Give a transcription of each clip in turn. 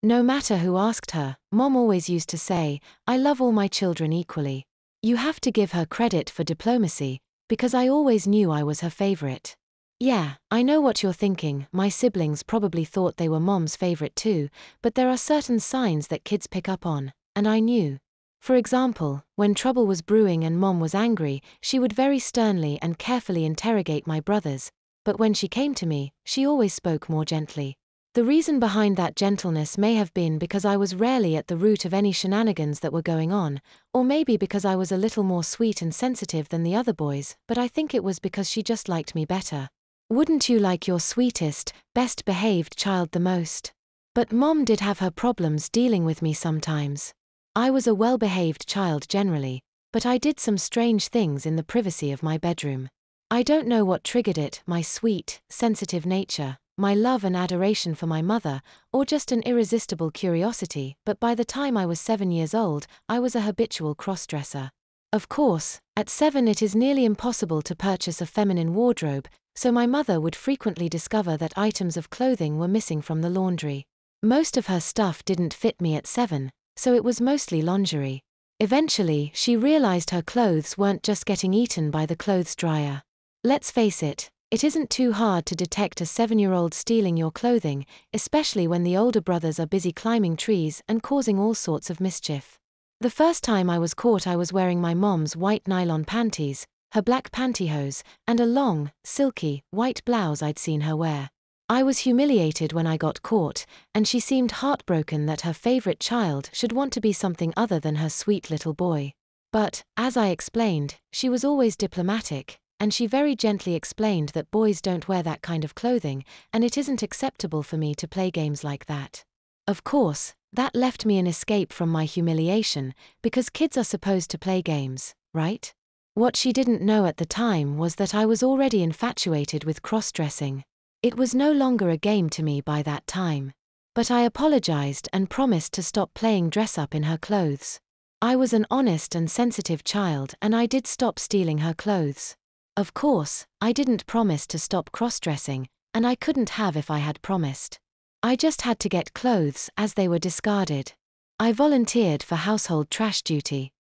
No matter who asked her, Mom always used to say, "I love all my children equally." You have to give her credit for diplomacy, because I always knew I was her favorite. Yeah, I know what you're thinking, my siblings probably thought they were Mom's favorite too, but there are certain signs that kids pick up on, and I knew. For example, when trouble was brewing and Mom was angry, she would very sternly and carefully interrogate my brothers, but when she came to me, she always spoke more gently. The reason behind that gentleness may have been because I was rarely at the root of any shenanigans that were going on, or maybe because I was a little more sweet and sensitive than the other boys, but I think it was because she just liked me better. Wouldn't you like your sweetest, best-behaved child the most? But Mom did have her problems dealing with me sometimes. I was a well-behaved child generally, but I did some strange things in the privacy of my bedroom. I don't know what triggered it, my sweet, sensitive nature, my love and adoration for my mother, or just an irresistible curiosity, but by the time I was 7 years old, I was a habitual crossdresser. Of course, at 7 it is nearly impossible to purchase a feminine wardrobe, so my mother would frequently discover that items of clothing were missing from the laundry. Most of her stuff didn't fit me at 7, so it was mostly lingerie. Eventually, she realized her clothes weren't just getting eaten by the clothes dryer. Let's face it, it isn't too hard to detect a 7-year-old stealing your clothing, especially when the older brothers are busy climbing trees and causing all sorts of mischief. The first time I was caught, I was wearing my mom's white nylon panties, her black pantyhose, and a long, silky, white blouse I'd seen her wear. I was humiliated when I got caught, and she seemed heartbroken that her favorite child should want to be something other than her sweet little boy. But, as I explained, she was always diplomatic, and she very gently explained that boys don't wear that kind of clothing, and it isn't acceptable for me to play games like that. Of course, that left me an escape from my humiliation, because kids are supposed to play games, right? What she didn't know at the time was that I was already infatuated with cross-dressing. It was no longer a game to me by that time. But I apologized and promised to stop playing dress-up in her clothes. I was an honest and sensitive child, and I did stop stealing her clothes. Of course, I didn't promise to stop cross-dressing, and I couldn't have if I had promised. I just had to get clothes as they were discarded. I volunteered for household trash duty.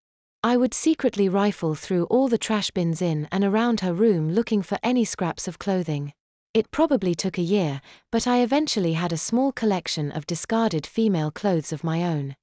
I would secretly rifle through all the trash bins in and around her room looking for any scraps of clothing. It probably took a year, but I eventually had a small collection of discarded female clothes of my own.